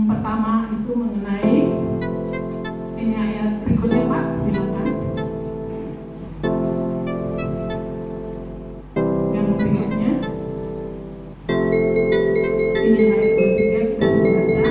pertama itu mengenai ini ayat berikutnya Pak, silakan. Yang berikutnya ini ayat 23 kita sudah baca.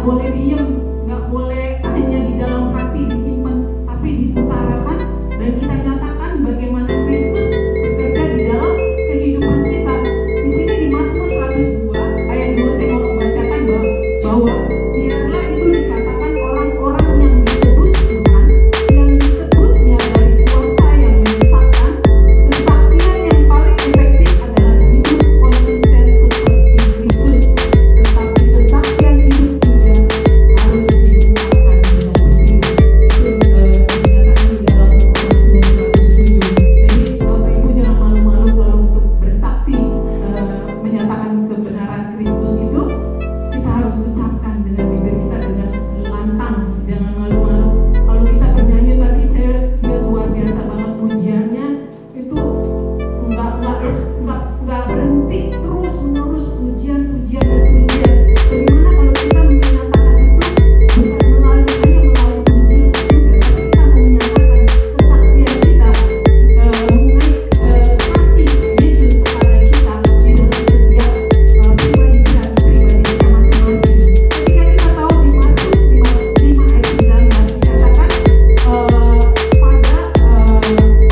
Boleh diem, nggak boleh hanya di dalam hati disimpan, tapi diutarakan dan kita nyatakan bagaimana Kristus bekerja di dalam kehidupan kita. Di sini di Mazmur 102 ayat 2 saya mau membacakan bahwa biarlah itu dikatakan orang-orang yang ditebus Tuhan, yang ditebusnya dari kuasa yang menyesatkan. Kesaksian yang paling efektif adalah hidup konsisten seperti Kristus, tetapi kesaksian hidup harus diungkapkan dengan berdiri. Itu dinyatakan di dalam Mazmur 107. Jadi Bapak Ibu jangan malu-malu kalau untuk bersaksi menyatakan kebenaran Kristus itu kita harus ucapkan dengan bibir kita dengan lantang, jangan malu-malu. Kalau kita bernyanyi tadi saya lihat luar biasa banget pujiannya itu nggak berhenti, terus menerus pujian dan pujian. Bagaimana kalau kita menyatakan itu bukan melalui pujian juga, tapi kita mau menyatakan kesaksian kita mengenai kasih Yesus kepada kita di dalam setiap pribadi kita masing-masing. Ketika kita tahu di Markus 5 ayat 19 dikatakan pada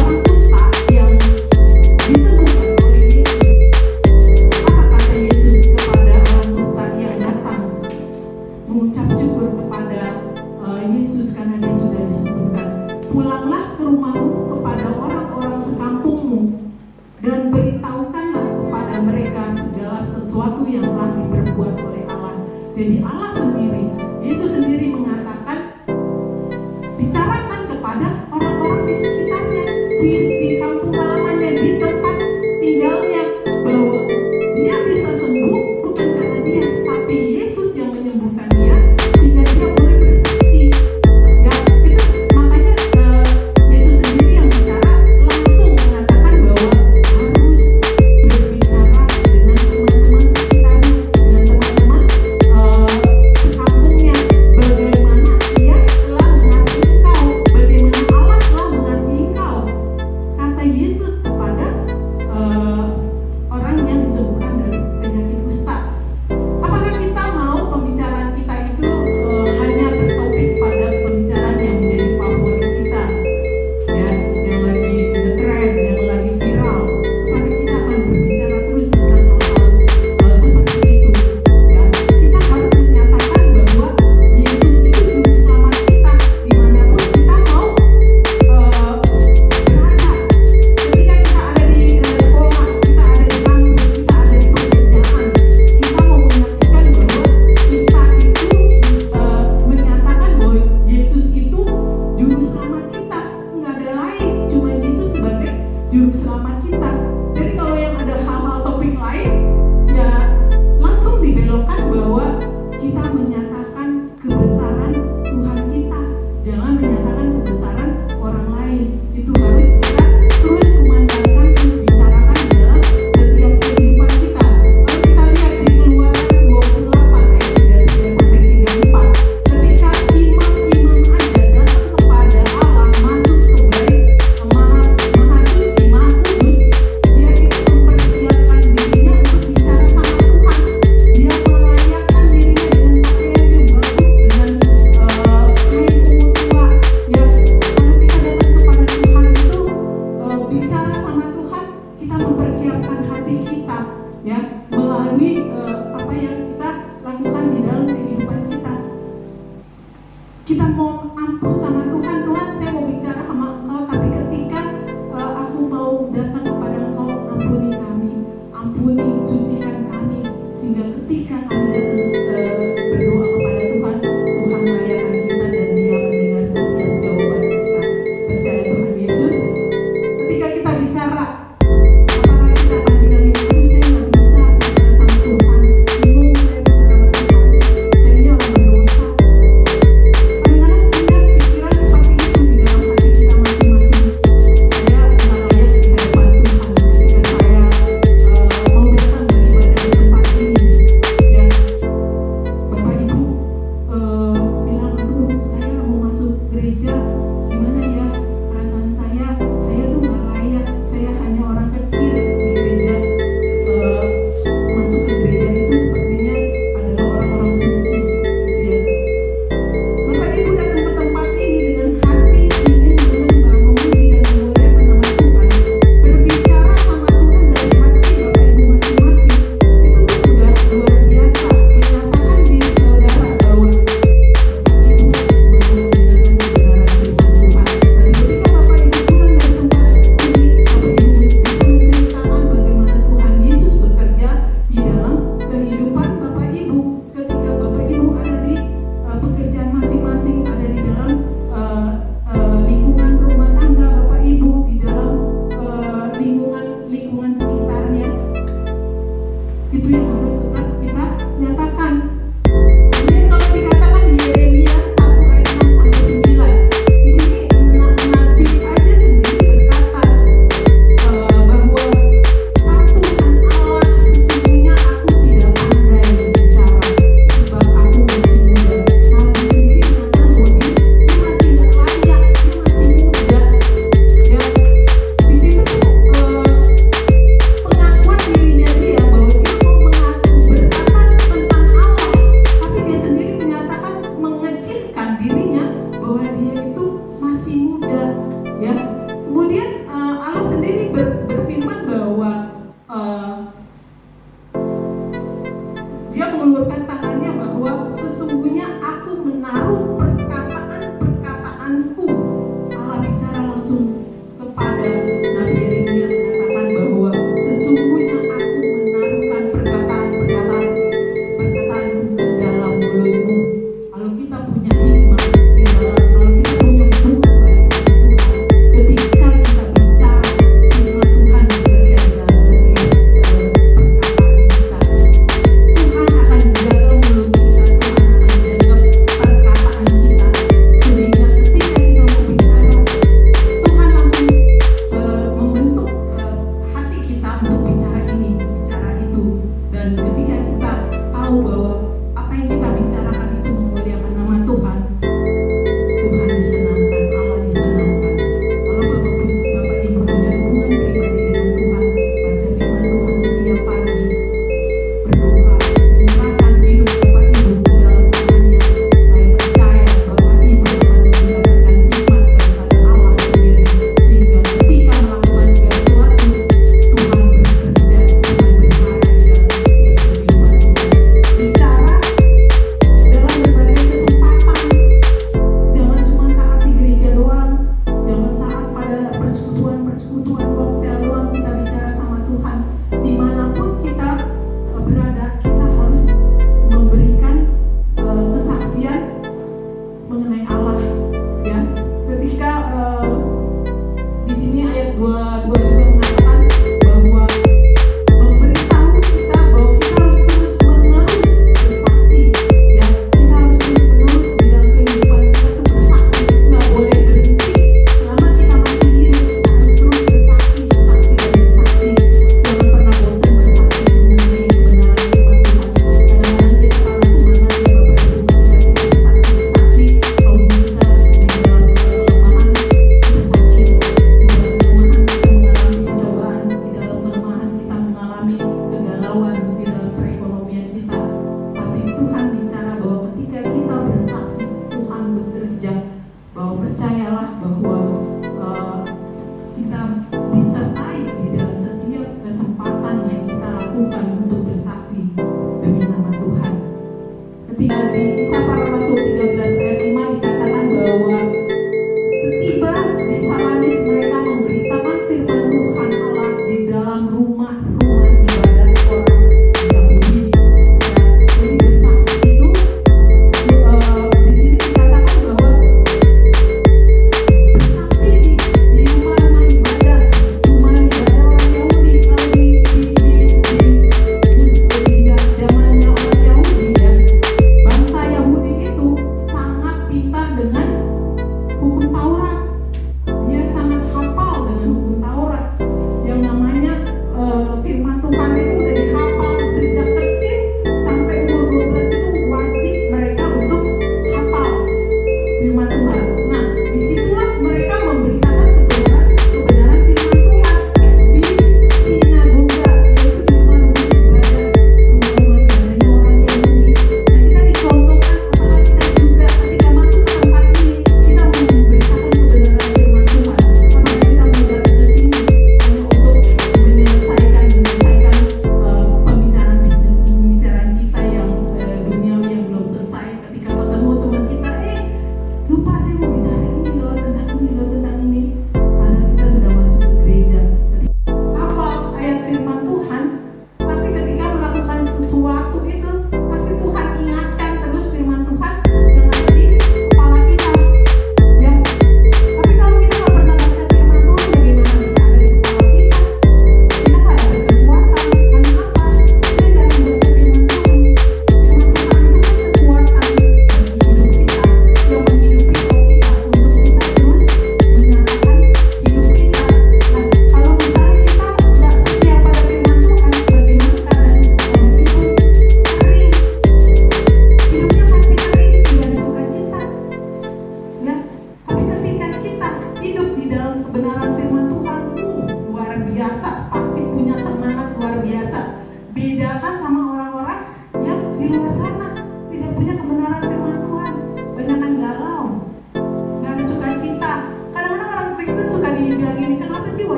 orang kusta yang disembuhkan oleh Yesus. Apa kata Yesus kepada orang kusta yang datang mengucap syukur kepada Yesus karena dia sudah disembuhkan? Pulanglah ke rumahmu kepada orang-orang sekampungmu dan beritahukanlah kepada mereka segala sesuatu yang telah diperbuat oleh Allah. Jadi Allah sendiri, Yesus sendiri mengatakan, bicarakan kepada orang-orang di sekitarnya, di kampung halamannya, di tempat tinggalnya, bahwa dia bisa sembuh bukan karena dia, tapi Yesus yang menyembuhkan dia, sehingga dia boleh bersaksi. Ya, itu makanya Yesus sendiri yang bicara langsung mengatakan bahwa harus berbicara dengan teman-teman sekitarnya, dengan teman-teman sekampungnya, bagaimana dia telah mengasihi engkau.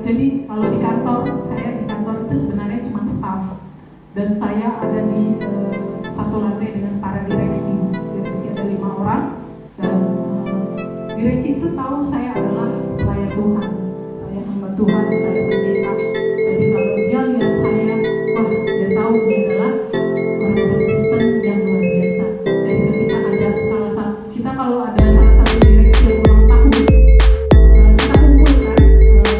Jadi kalau di kantor, saya di kantor itu sebenarnya cuma staff, dan saya ada di satu lantai dengan para direksi. Direksi ada 5 orang, dan direksi itu tahu saya adalah pelayan Tuhan, saya hamba Tuhan, saya pendeta. Jadi kalau dia lihat saya, wah, dia tahu dia adalah orang Kristen yang luar biasa. Jadi ketika ada kita kalau ada salah satu direksi yang ulang tahun, kita kumpulkan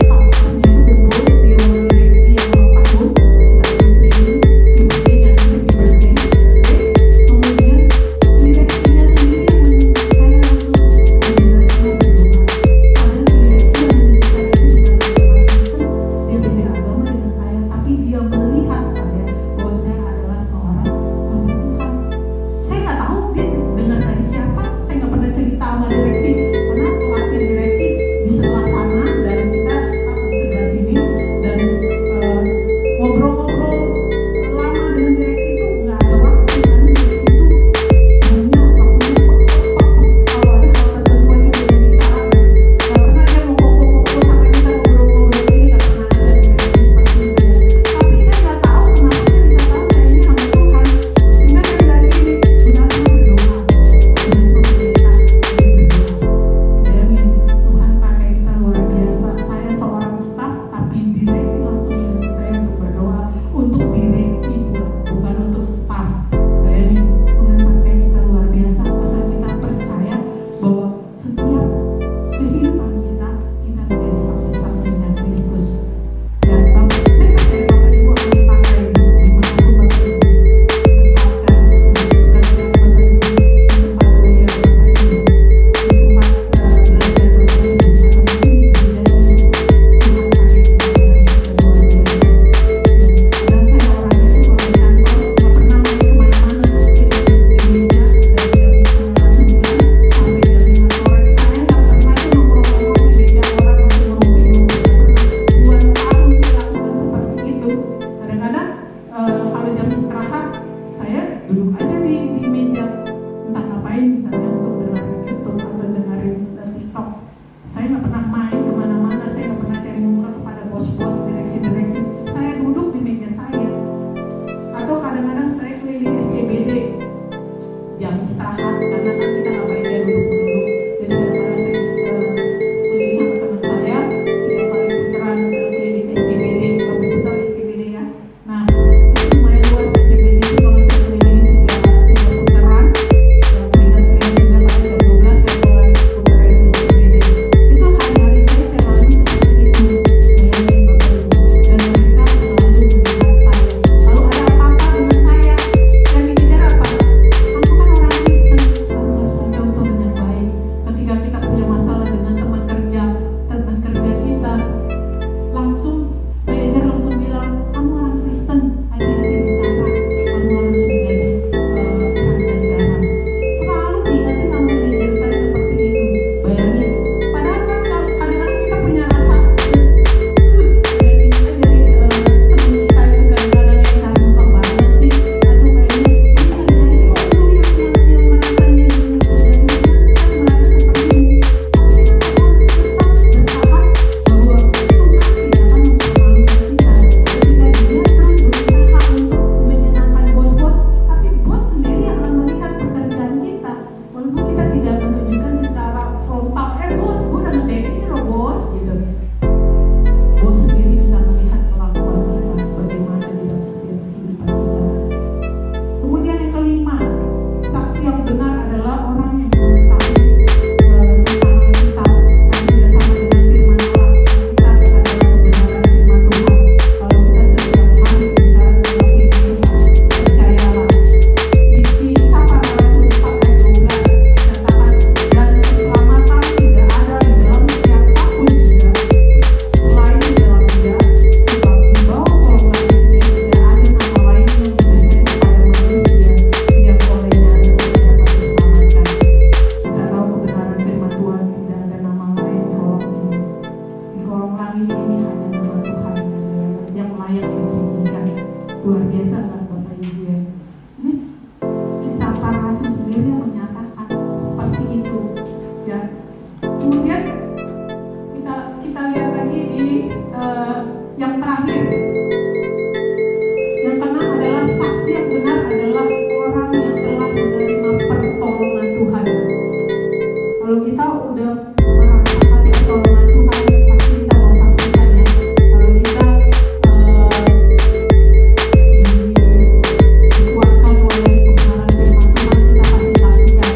staff-staffnya itu kumpul di ruang direksi yang ulang tahun, kita kumpulin di birthday yang itu di birthday, kemudian direksinya sendiri yang menyebut saya langsung menjelaskan berdoa. Padahal direksi yang menyebut saya itu bukan orang Kristen, yang terakhir, yang keenam adalah saksi yang benar adalah orang yang telah menerima pertolongan Tuhan. Kalau kita udah merasakan pertolongan Tuhan, pasti kita mau saksikan ya. Kalau kita dikuatkan oleh kebenaran firman Tuhan, kita pasti saksikan.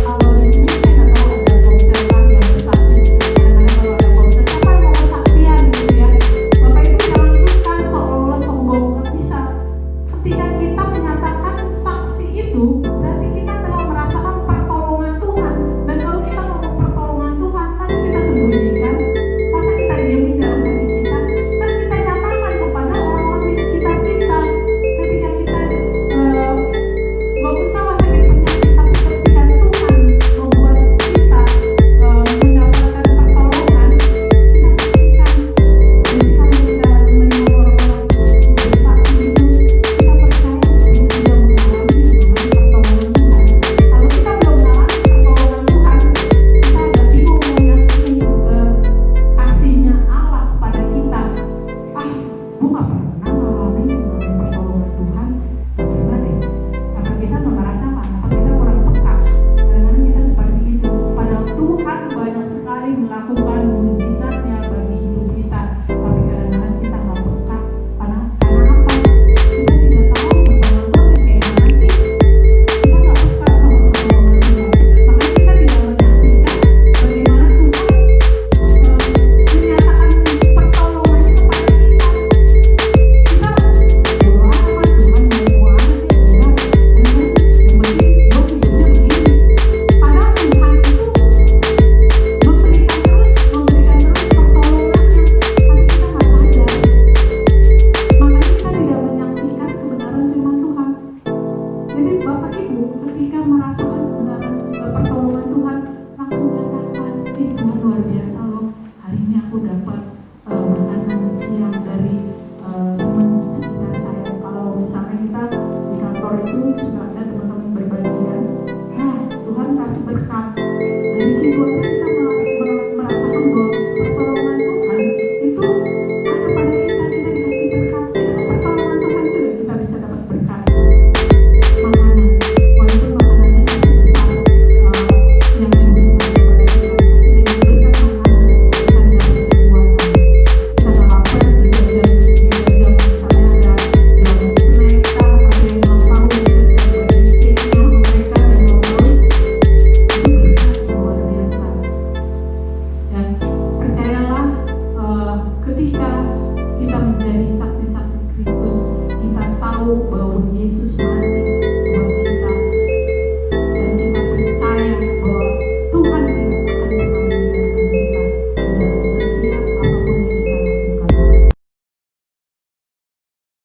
Kalau di sini saya nggak tahu ada konsentrasi yang bersaksi. Kadang-kadang kalau ada konsen, siapa yang mau kesaksian gitu ya. Bapak Ibu jangan suka seolah-olah sombong, nggak bisa. Ketika kita menyatakan saksi itu, berarti kita telah merasakan pertolongan Tuhan. Dan kalau kita ngomong pertolongan Tuhan, masa kita sembunyikan? Masa kita diamin dalam hati kita? Kan kita nyatakan kepada orang-orang di sekitar kita. Ketika kita nggak usah sakit penyakit, tapi ketika Tuhan membuat kita mendapatkan pertolongan, kita saksikan. Jadi kalau kita melihat orang-orang bersaksi itu, kita percaya dia sudah mengalami pertolongan Tuhan. Kalau kita belum mengalami pertolongan Tuhan, kita agak bingung mengasihi kasihnya Allah pada kita. Gue nggak pernah ngalamin pertolongan Tuhan. Gimana deh? Apa kita nggak merasakan? Apa kita kurang peka? Kadang-kadang kita seperti itu. Padahal Tuhan banyak sekali melakukan mukjizatnya bagi hidup kita. Tapi kadang-kadang kita nggak peka. Karena apa? Kita tidak tahu pertolongan Tuhan kayak gimana sih. Kita nggak peka sama pertolongan Tuhan. Makanya kita tidak menyaksikan bagaimana Tuhan menyatakan pertolongannya kepada kita. Kita bodo amat Tuhan mau apa sih? Enggak. Yang penting gue hidupnya begini. Padahal Tuhan itu memberikan terus pertolongannya, tapi kita nggak sadar. Makanya kita tidak menyaksikan kebenaran firman Tuhan. Jadi Bapak Ibu ketika merasakan kebenaran pertolongan Tuhan, langsung nyatakan, Tuhan luar biasa loh. Hari ini aku dapat makanan siang dari teman sekitar saya. Kalau misalnya kita di kantor itu suka ada teman-teman berbagian, Tuhan kasih berkat. Dari situ aja kita merasakan bahwa pertolongan Tuhan itu ada pada kita dikasih berkat. Itu kan pertolongan Tuhan juga kita bisa dapat berkat. Makanan, walaupun makanannya tidak besar yang dibutuhkan kepada kita, tapi dengan berkat makanan kita dapat kekuatan. Kita nggak lapar di jam-jam misalnya ada jam snack kah, ada yang ulang tahun, kita sudah bagi cake sama mereka dan ngobrol. Itu berkat luar biasa. Dan percayalah, ketika kita menjadi saksi-saksi Kristus, kita tahu bahwa Yesus mati